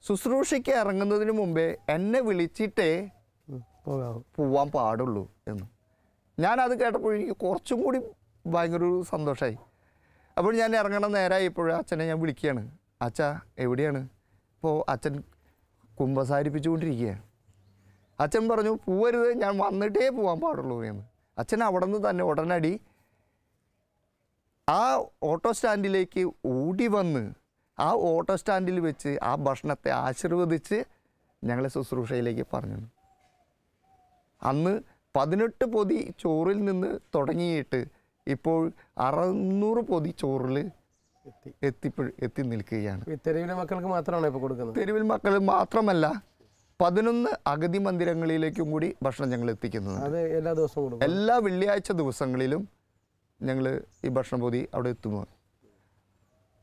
ശുശ്രൂഷയ്ക്ക് ഇറങ്ങുന്നതിന് മുമ്പേ എന്നെ വിളിച്ചിട്ടേ പോവാൻ പാടുള്ളൂ എന്ന്. ഞാനത് കേട്ടപ്പോൾ എനിക്ക് കുറച്ചും കൂടി ഭയങ്കര ഒരു സന്തോഷമായി. അപ്പോൾ ഞാൻ ഇറങ്ങണം നേരമായപ്പോൾ അച്ഛനെ ഞാൻ വിളിക്കുകയാണ്, അച്ഛാ എവിടെയാണ്? അപ്പോൾ അച്ഛൻ കുമ്പസാരിപ്പിച്ചുകൊണ്ടിരിക്കുകയാണ്. അച്ഛൻ പറഞ്ഞു, പോവരുത്, ഞാൻ വന്നിട്ടേ പോകാൻ പാടുള്ളൂ എന്ന്. അച്ഛൻ അവിടെ നിന്ന് തന്നെ ഉടനടി ആ ഓട്ടോ സ്റ്റാൻഡിലേക്ക് ഓടി വന്ന് ആ ഓട്ടോ സ്റ്റാൻഡിൽ വെച്ച് ആ ഭക്ഷണത്തെ ആശീർവദിച്ച് ഞങ്ങളെ ശുശ്രൂഷയിലേക്ക് പറഞ്ഞു. അന്ന് 18 പൊതി ചോറിൽ നിന്ന് തുടങ്ങിയിട്ട് ഇപ്പോൾ 600 പൊതി ചോറിൽ എത്തി നിൽക്കുകയാണ്. തെരുവിലെ മക്കൾക്ക് മാത്രമാണ് ഇപ്പോൾ കൊടുക്കുന്നത്? തെരുവിൽ മക്കൾ മാത്രമല്ല, 11 അഗതി മന്ദിരങ്ങളിലേക്കും കൂടി ഭക്ഷണം ഞങ്ങൾ എത്തിക്കുന്നത്. അത് എല്ലാ ദിവസവും കൊടുക്കും? എല്ലാ വെള്ളിയാഴ്ച ദിവസങ്ങളിലും ഞങ്ങൾ ഈ ഭക്ഷണ പൊതി അവിടെ എത്തുന്നു.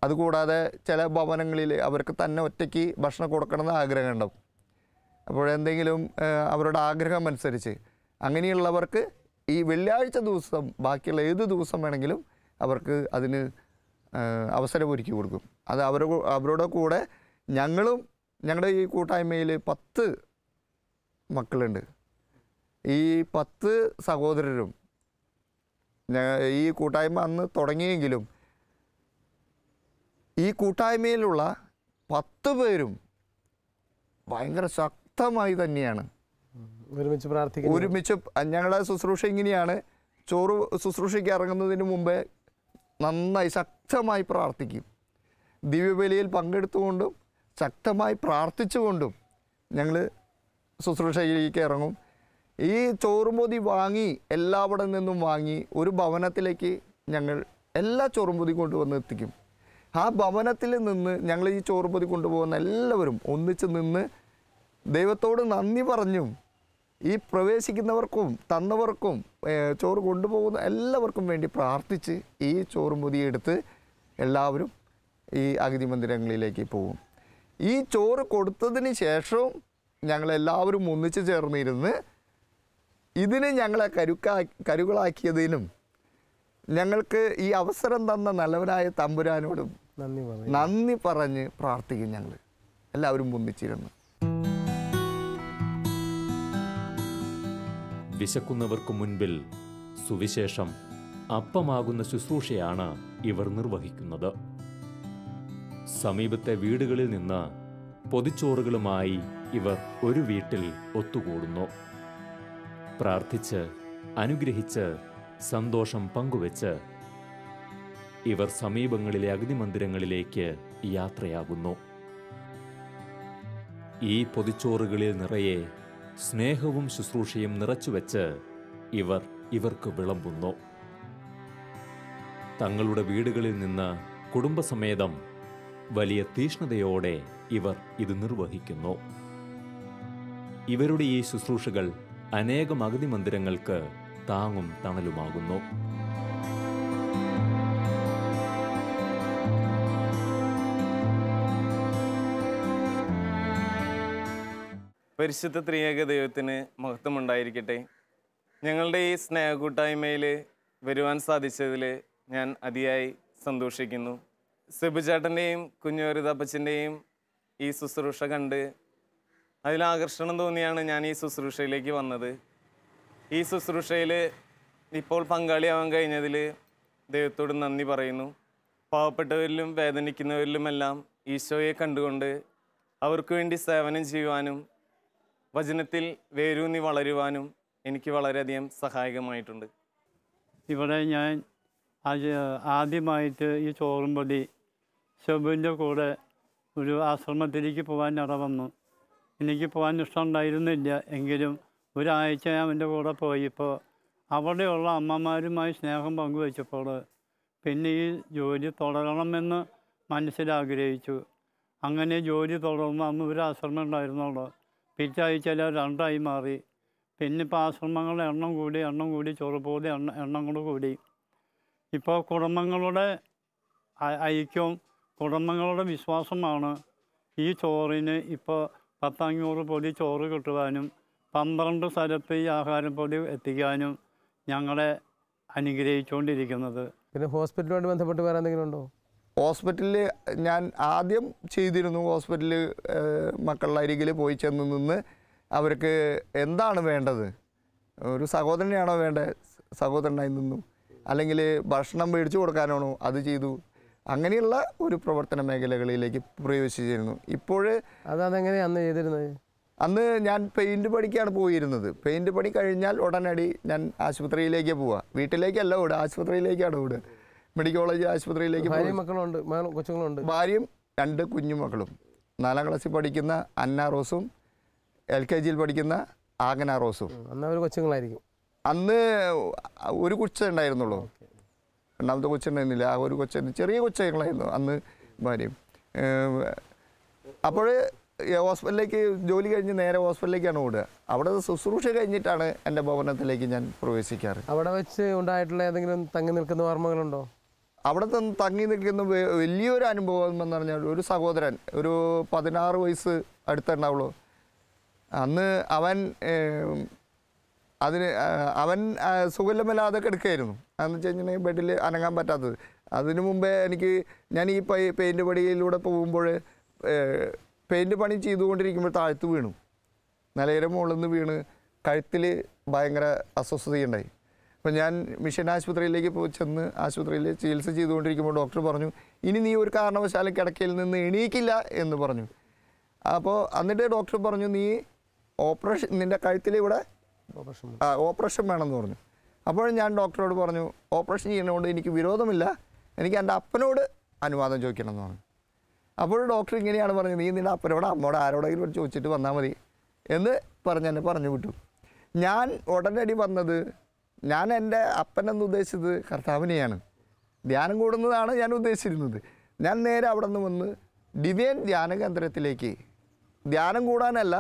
അതുകൂടാതെ ചില ഭവനങ്ങളിൽ അവർക്ക് തന്നെ ഒറ്റയ്ക്ക് ഭക്ഷണം കൊടുക്കണമെന്ന് ആഗ്രഹമുണ്ടാവും. അപ്പോഴെന്തെങ്കിലും അവരുടെ ആഗ്രഹം അനുസരിച്ച് അങ്ങനെയുള്ളവർക്ക് ഈ വെള്ളിയാഴ്ച ദിവസം ബാക്കിയുള്ള ഏത് ദിവസം വേണമെങ്കിലും അവർക്ക് അതിന് അവസരം ഒരുക്കി കൊടുക്കും. അത് അവരുടെ കൂടെ ഞങ്ങളുടെ ഈ കൂട്ടായ്മയിൽ 10 മക്കളുണ്ട്. ഈ 10 സഹോദരരും ഈ കൂട്ടായ്മ അന്ന് തുടങ്ങിയെങ്കിലും ഈ കൂട്ടായ്മയിലുള്ള 10 പേരും ഭയങ്കര ശക്തമായി തന്നെയാണ് ഒരുമിച്ച്. ഞങ്ങളുടെ ശുശ്രൂഷ ഇങ്ങനെയാണ്, ചോറ് ശുശ്രൂഷയ്ക്ക് ഇറങ്ങുന്നതിന് മുമ്പേ നന്നായി ശക്തമായി പ്രാർത്ഥിക്കും. ദിവ്യബലിയിൽ പങ്കെടുത്തുകൊണ്ടും ശക്തമായി പ്രാർത്ഥിച്ചുകൊണ്ടും ഞങ്ങൾ ശുശ്രൂഷയിലേക്ക് ഇറങ്ങും. ഈ ചോറുംപൊതി വാങ്ങി എല്ലാവിടെ നിന്നും വാങ്ങി ഒരു ഭവനത്തിലേക്ക് ഞങ്ങൾ എല്ലാ ചോറുംപൊതി കൊണ്ടുവന്ന് എത്തിക്കും. ആ ഭവനത്തിൽ നിന്ന് ഞങ്ങൾ ഈ ചോറുംപൊതി കൊണ്ടുപോകുന്ന എല്ലാവരും ഒന്നിച്ച് നിന്ന് ദൈവത്തോട് നന്ദി പറഞ്ഞും ഈ പ്രവേശിക്കുന്നവർക്കും തന്നവർക്കും ചോറ് കൊണ്ടുപോകുന്ന എല്ലാവർക്കും വേണ്ടി പ്രാർത്ഥിച്ച് ഈ ചോറും പൊതിയെടുത്ത് എല്ലാവരും ഈ അഗതി മന്ദിരങ്ങളിലേക്ക് പോകും. ഈ ചോറ് കൊടുത്തതിന് ശേഷവും ഞങ്ങളെല്ലാവരും ഒന്നിച്ചു ചേർന്നിരുന്ന് ഇതിന് ഞങ്ങളെ കരുകളാക്കിയതിനും ഞങ്ങൾക്ക് ഈ അവസരം തന്ന നല്ലവനായ തമ്പുരാനോടും നന്ദി പറഞ്ഞ് പ്രാർത്ഥിക്കും. ഞങ്ങൾ എല്ലാവരും ഒന്നിച്ചിരുന്നു. വിശക്കുന്നവർക്ക് മുൻപിൽ സുവിശേഷം അപ്പമാകുന്ന ശുശ്രൂഷയാണ് ഇവർ നിർവഹിക്കുന്നത്. സമീപത്തെ വീടുകളിൽ നിന്ന് പൊതിച്ചോറുകളുമായി ഇവർ ഒരു വീട്ടിൽ ഒത്തുകൂടുന്നു. പ്രാർത്ഥിച്ച് അനുഗ്രഹിച്ച് സന്തോഷം പങ്കുവെച്ച് ഇവർ സമീപങ്ങളിലെ അഗ്നിമന്ദിരങ്ങളിലേക്ക് യാത്രയാകുന്നു. ഈ പൊതിച്ചോറുകളിൽ നിറയെ സ്നേഹവും ശുശ്രൂഷയും നിറച്ചുവെച്ച് ഇവർക്ക് വിളമ്പുന്നു. തങ്ങളുടെ വീടുകളിൽ നിന്ന് കുടുംബസമേതം വലിയ തീഷ്ണതയോടെ ഇവർ ഇത് നിർവഹിക്കുന്നു. ഇവരുടെ ഈ ശുശ്രൂഷകൾ അനേകം അഗതി മന്ദിരങ്ങൾക്ക് താങ്ങും തണലുമാകുന്നു. പരിശുദ്ധ ത്രിയേക ദൈവത്തിന് മഹത്വമുണ്ടായിരിക്കട്ടെ. ഞങ്ങളുടെ ഈ സ്നേഹകൂട്ടായ്മയിൽ വരുവാൻ സാധിച്ചതിൽ ഞാൻ അതിയായി സന്തോഷിക്കുന്നു. സെബുചേട്ടൻ്റെയും കുഞ്ഞുവരുതപ്പച്ചൻ്റെയും ഈ ശുശ്രൂഷ കണ്ട് അതിലാകർഷണം തോന്നിയാണ് ഞാൻ ഈ ശുശ്രൂഷയിലേക്ക് വന്നത്. ഈ ശുശ്രൂഷയിൽ ഇപ്പോൾ പങ്കാളിയാവാൻ കഴിഞ്ഞതിൽ ദൈവത്തോട് നന്ദി പറയുന്നു. പാവപ്പെട്ടവരിലും വേദനിക്കുന്നവരിലുമെല്ലാം ഈശോയെ കണ്ടുകൊണ്ട് അവർക്ക് വേണ്ടി സേവനം ചെയ്യുവാനും വചനത്തിൽ വേരൂന്നി വളരുവാനും എനിക്ക് വളരെയധികം സഹായകമായിട്ടുണ്ട്. ഇവിടെ ഞാൻ ആദ്യമായിട്ട് ഈ ചോറും പൊതി ഷെബുവിൻ്റെ കൂടെ ഒരു ആശ്രമത്തിലേക്ക് പോകാൻ ഇടവന്നു. എനിക്ക് പോകാൻ ഇഷ്ടമുണ്ടായിരുന്നില്ല. എങ്കിലും ഒരാഴ്ച ഞാൻ അവൻ്റെ കൂടെ പോയപ്പോൾ അവിടെയുള്ള അമ്മമാരുമായി സ്നേഹം പങ്കുവച്ചപ്പോൾ പിന്നെ ഈ ജോലി തുടരണമെന്ന് മനസ്സിലാഗ്രഹിച്ചു. അങ്ങനെ ജോലി തുടർന്ന് അന്ന് ഒരു ആശ്രമം ഉണ്ടായിരുന്നുള്ളൂ. പിറ്റേ ആഴ്ചയിൽ 2 മാറി. പിന്നെ ഇപ്പോൾ ആശ്രമങ്ങളുടെ എണ്ണം കൂടി ചെറുപോലെ എണ്ണം കൂടി. ഇപ്പോൾ കുടുംബങ്ങളുടെ ഐക്യവും കുടുംബങ്ങളുടെ വിശ്വാസമാണ് ഈ ചോറിന് ഇപ്പോൾ 500 പൊതി ചോറ് കിട്ടുവാനും 12 സ്ഥലത്ത് ഈ ആഹാരം പൊതി എത്തിക്കാനും ഞങ്ങളെ അനുഗ്രഹിച്ചുകൊണ്ടിരിക്കുന്നത്. പിന്നെ ഹോസ്പിറ്റലുമായിട്ട് ബന്ധപ്പെട്ട് വേറെ എന്തെങ്കിലും ഉണ്ടോ? ഹോസ്പിറ്റലിൽ ഞാൻ ആദ്യം ചെയ്തിരുന്നു. ഹോസ്പിറ്റലിൽ മക്കളുടെ അരികിൽ പോയി ചെന്ന് നിന്ന് അവർക്ക് എന്താണ് വേണ്ടത്, ഒരു സഹോദരനെയാണോ വേണ്ടത്, സഹോദരനായി നിന്നു, അല്ലെങ്കിൽ ഭക്ഷണം മേടിച്ചു കൊടുക്കാനാണോ, അത് ചെയ്തു. അങ്ങനെയുള്ള ഒരു പ്രവർത്തന മേഖലകളിലേക്ക് പ്രവേശിച്ചിരുന്നു. ഇപ്പോൾ അതെങ്ങനെയാണ് അന്ന് ചെയ്തിരുന്നത്? അന്ന് ഞാൻ പെയിൻറ്റ് പണിക്കാണ് പോയിരുന്നത്. പെയിൻറ്റ് പണി കഴിഞ്ഞാൽ ഉടനടി ഞാൻ ആശുപത്രിയിലേക്ക് പോവുക. വീട്ടിലേക്കല്ല ഓടുക, ആശുപത്രിയിലേക്കാണ് ഓടുക. മെഡിക്കൽ കോളേജ് ആശുപത്രിയിലേക്ക്. കൊച്ചുങ്ങളുണ്ട്, ഭാര്യയും 2 കുഞ്ഞുമക്കളും. 4ാം ക്ലാസ്സിൽ പഠിക്കുന്ന അന്ന റോസും LKGയിൽ പഠിക്കുന്ന ആഗന റോസും. അന്ന് കൊച്ചുങ്ങളായിരിക്കും. അന്ന് ഒരു കൊച്ച ഉണ്ടായിരുന്നുള്ളൂ, രണ്ടാമത്തെ കൊച്ചുണ്ടായിരുന്നില്ല. ആ ഒരു ചെറിയ കൊച്ചുങ്ങളായിരുന്നു അന്ന് ഭാര്യയും. അപ്പോൾ ഹോസ്പിറ്റലിലേക്ക് ജോലി കഴിഞ്ഞ് നേരെ ഹോസ്പിറ്റലിലേക്കാണ് ഓടുക. അവിടെ ശുശ്രൂഷ കഴിഞ്ഞിട്ടാണ് എൻ്റെ ഭവനത്തിലേക്ക് ഞാൻ പ്രവേശിക്കാറ്. അവിടെ വെച്ച് ഉണ്ടായിട്ടുള്ള ഏതെങ്കിലും തങ്ങി നിൽക്കുന്ന ഓർമ്മകളുണ്ടോ? അവിടെ തങ്ങി നിൽക്കുന്ന വലിയൊരു അനുഭവം എന്ന് പറഞ്ഞാൽ, ഒരു സഹോദരൻ ഒരു 16 വയസ്സ് അടുത്തുണ്ടാവുള്ളൂ. അന്ന് അവൻ സുഖമില്ലാതെ കിടക്കുകയായിരുന്നു. അതെന്ന് വെച്ച് കഴിഞ്ഞിട്ടുണ്ടെങ്കിൽ ബെഡിൽ അനങ്ങാൻ പറ്റാത്തത്. അതിനു മുമ്പേ ഞാൻ ഈ പെയിൻറ്റ് പണിയിലൂടെ പോകുമ്പോൾ പെയിൻറ്റ് പണി ചെയ്തുകൊണ്ടിരിക്കുമ്പോൾ താഴ്ത്ത് വീണു. നിലയുടെ മുകളിൽ നിന്ന് വീണ് കഴുത്തിൽ ഭയങ്കര അസ്വസ്ഥതയുണ്ടായി. അപ്പോൾ ഞാൻ മിഷൻ ആശുപത്രിയിലേക്ക് ചെന്ന് ആശുപത്രിയിൽ ചികിത്സ ചെയ്തുകൊണ്ടിരിക്കുമ്പോൾ ഡോക്ടർ പറഞ്ഞു, ഇനി നീ ഒരു കാരണവശാലും കിടക്കയിൽ നിന്ന് എണീക്കില്ല എന്ന് പറഞ്ഞു. അപ്പോൾ എന്നിട്ട് ഡോക്ടർ പറഞ്ഞു, നീ നിൻ്റെ കഴുത്തിൽ ഇവിടെ ഓപ്പറേഷൻ വേണമെന്ന് പറഞ്ഞു. അപ്പോൾ ഞാൻ ഡോക്ടറോട് പറഞ്ഞു, ഓപ്പറേഷൻ ചെയ്യുന്നതുകൊണ്ട് എനിക്ക് വിരോധമില്ല, എനിക്ക് എൻ്റെ അപ്പനോട് അനുവാദം ചോദിക്കണം എന്ന് പറഞ്ഞു. അപ്പോൾ ഡോക്ടർ ഇങ്ങനെയാണ് പറഞ്ഞത്, നീ നിൻ്റെ അപ്പനോട് അമ്മയോട് ആരോടെങ്കിലും ചോദിച്ചിട്ട് വന്നാൽ മതി എന്ന് എന്നെ പറഞ്ഞു വിട്ടു. ഞാൻ ഉടനടി വന്നത്, ഞാൻ എൻ്റെ അപ്പനെന്ന് ഉദ്ദേശിച്ചത് കർത്താവിനെയാണ്, ധ്യാനം കൂടുന്നതാണ് ഞാൻ ഉദ്ദേശിച്ചിരുന്നത്. ഞാൻ നേരെ അവിടെ നിന്ന് വന്ന് ഡിവൈൻ ധ്യാന കേന്ദ്രത്തിലേക്ക് ധ്യാനം കൂടാനല്ല,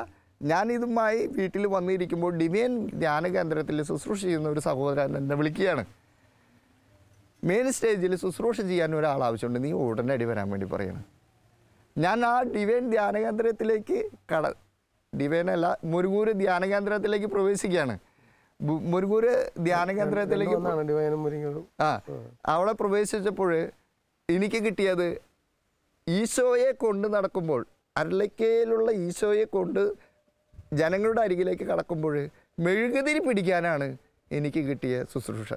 ഞാനിതുമായി വീട്ടിൽ വന്നിരിക്കുമ്പോൾ ഡിവൈൻ ധ്യാന കേന്ദ്രത്തിൽ ശുശ്രൂഷ ചെയ്യുന്ന ഒരു സഹോദരൻ എന്നെ വിളിക്കുകയാണ്. മെയിൻ സ്റ്റേജിൽ ശുശ്രൂഷ ചെയ്യാൻ ഒരാൾ ആവശ്യമുണ്ട്, നീ ഉടനടി വരാൻ വേണ്ടി പറയണം. ഞാൻ ആ ഡിവൈൻ ധ്യാന കേന്ദ്രത്തിലേക്ക് ഡിവൈനല്ല, മുരുകൂര് ധ്യാന കേന്ദ്രത്തിലേക്ക് പ്രവേശിക്കുകയാണ്. മുരുകൂര് ധ്യാന കേന്ദ്രത്തിലേക്ക് അവിടെ പ്രവേശിച്ചപ്പോൾ എനിക്ക് കിട്ടിയത്, ഈശോയെ കൊണ്ട് നടക്കുമ്പോൾ, അരളക്കയിലുള്ള ഈശോയെ കൊണ്ട് ജനങ്ങളുടെ അരികിലേക്ക് കടക്കുമ്പോൾ മെഴുകുതിരി പിടിക്കാനാണ് എനിക്ക് കിട്ടിയ ശുശ്രൂഷ.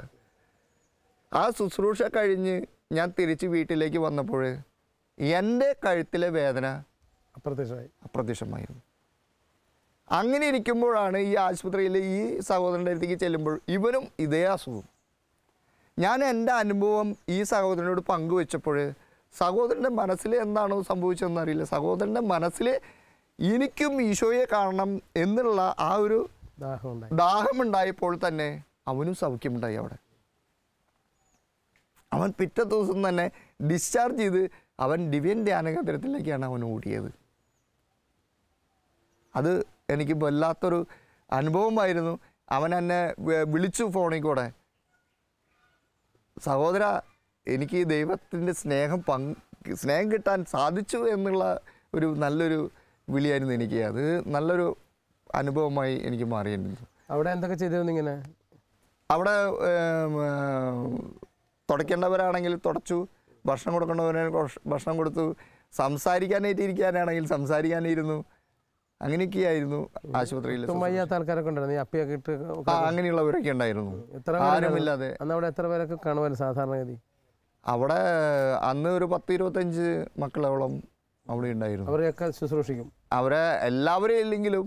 ആ ശുശ്രൂഷ കഴിഞ്ഞ് ഞാൻ തിരിച്ച് വീട്ടിലേക്ക് വന്നപ്പോൾ എൻ്റെ കഴുത്തിലെ വേദന അപ്രത്യക്ഷമായിരുന്നു. അങ്ങനെ ഇരിക്കുമ്പോഴാണ് ഈ ആശുപത്രിയിൽ ഈ സഹോദരൻ്റെ അടുത്തേക്ക് ചെല്ലുമ്പോൾ ഇവനും ഇതേ അസുഖം. ഞാൻ എൻ്റെ അനുഭവം ഈ സഹോദരനോട് പങ്കുവെച്ചപ്പോൾ സഹോദരൻ്റെ മനസ്സിൽ എന്താണോ സംഭവിച്ചതെന്ന് അറിയില്ല, സഹോദരൻ്റെ മനസ്സിൽ എനിക്കും ഈശോയെ കാണണം എന്നുള്ള ആ ഒരു ദാഹമുണ്ടായപ്പോൾ തന്നെ അവനും സൗഖ്യമുണ്ടായി. അവിടെ അവൻ പിറ്റേ ദിവസം തന്നെ ഡിസ്ചാർജ് ചെയ്ത് അവൻ ഡിവൈൻ ധ്യാന കേന്ദ്രത്തിലേക്കാണ് അവൻ ഓടിയത്. അത് എനിക്ക് വല്ലാത്തൊരു അനുഭവമായിരുന്നു. അവൻ എന്നെ വിളിച്ചു ഫോണിൽ കൂടെ, സഹോദര എനിക്ക് ദൈവത്തിൻ്റെ സ്നേഹം കിട്ടാൻ സാധിച്ചു എന്നുള്ള ഒരു നല്ലൊരു വിളിയായിരുന്നു എനിക്ക്. അത് നല്ലൊരു അനുഭവമായി എനിക്ക് മാറിയിരുന്നു. അവിടെ എന്തൊക്കെ ചെയ്തിരുന്നു? ഇങ്ങനെ അവിടെ തുടയ്ക്കേണ്ടവരാണെങ്കിൽ തുടച്ചു, ഭക്ഷണം കൊടുക്കേണ്ടവരാണെങ്കിൽ ഭക്ഷണം കൊടുത്തു, സംസാരിക്കാനായിട്ടിരിക്കാനാണെങ്കിൽ സംസാരിക്കാനിരുന്നു. അങ്ങനെയൊക്കെയായിരുന്നു ആശുപത്രിയിൽ. ആൾക്കാരൊക്കെ ഉണ്ടായിരുന്നു, അങ്ങനെയുള്ളവരൊക്കെ ഉണ്ടായിരുന്നു, ആരുമില്ലാതെ. അവിടെ എത്ര പേരൊക്കെ കാണുമായിരുന്നു സാധാരണഗതി? അവിടെ അന്ന് ഒരു 10-25 മക്കളോളം അവിടെ ഉണ്ടായിരുന്നു. അവരെയൊക്കെ ശുശ്രൂഷിക്കും. അവരെ എല്ലാവരെയും ഇല്ലെങ്കിലും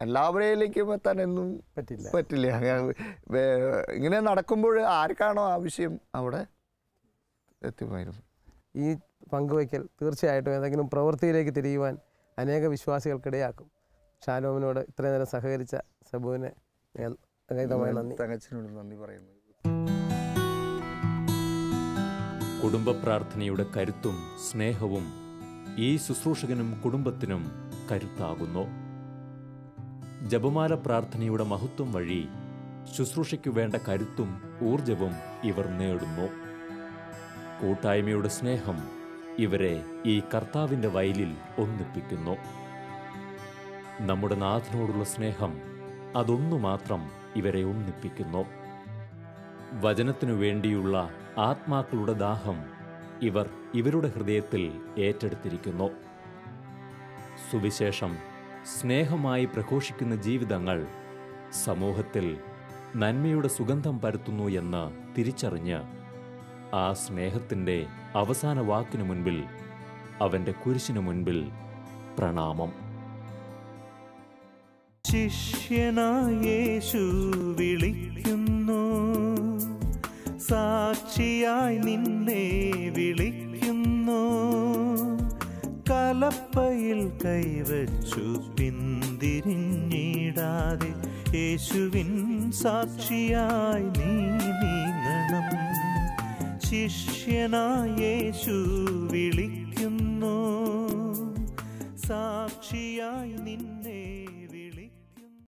എല്ലാവരെയിലേക്കും എത്താൻ എന്നും പറ്റില്ല. ഇങ്ങനെ നടക്കുമ്പോൾ ആർക്കാണോ ആവശ്യം അവിടെ എത്തുമായിരുന്നു. ഈ പങ്കുവയ്ക്കൽ തീർച്ചയായിട്ടും ഏതെങ്കിലും പ്രവൃത്തിയിലേക്ക് തിരിയുവാൻ അനേക വിശ്വാസികൾക്കിടയാക്കും. ഷാലോമിനോട് ഇത്രയും നേരം സഹകരിച്ച സബുവിനെ നന്ദി. തങ്കച്ചനോട് നന്ദി പറയുന്നു. കുടുംബ പ്രാർത്ഥനയുടെ കരുത്തും സ്നേഹവും ഈ ശുശ്രൂഷകനും കുടുംബത്തിനും കരുത്താകുന്നു. ജപമാല പ്രാർത്ഥനയുടെ മഹത്വം വഴി ശുശ്രൂഷയ്ക്കു വേണ്ട കരുത്തും ഊർജവും ഇവർ നേടുന്നു. കൂട്ടായ്മയുടെ സ്നേഹം ഇവരെ ഈ കർത്താവിൻ്റെ വയലിൽ ഒന്നിപ്പിക്കുന്നു. നമ്മുടെ നാഥനോടുള്ള സ്നേഹം അതൊന്നു മാത്രം ഇവരെ ഒന്നിപ്പിക്കുന്നു. വചനത്തിനു വേണ്ടിയുള്ള ആത്മാക്കളുടെ ദാഹം ഇവർ ഇവരുടെ ഹൃദയത്തിൽ ഏറ്റെടുത്തിരിക്കുന്നു. സുവിശേഷം സ്നേഹമായി പ്രഘോഷിക്കുന്ന ജീവിതങ്ങൾ സമൂഹത്തിൽ നന്മയുടെ സുഗന്ധം പരത്തുന്നു എന്ന് തിരിച്ചറിഞ്ഞ് ആ സ്നേഹത്തിൻ്റെ അവസാന വാക്കിനു മുൻപിൽ, അവൻ്റെ കുരിശിനു മുൻപിൽ പ്രണാമം. ശിഷ്യനായ യേശു വിളിക്കുന്നു, സാക്ഷിയായി നിന്നെ വിളിക്കുന്നു. കലപ്പയിൽ കൈവച്ചു പിന്തിരിഞ്ഞിടാതെ യേശുവിൻ സാക്ഷിയായി നീ നീങ്ങണം. ശിഷ്യനായ യേശു വിളിക്കുന്നു, സാക്ഷിയായി നിന്നെ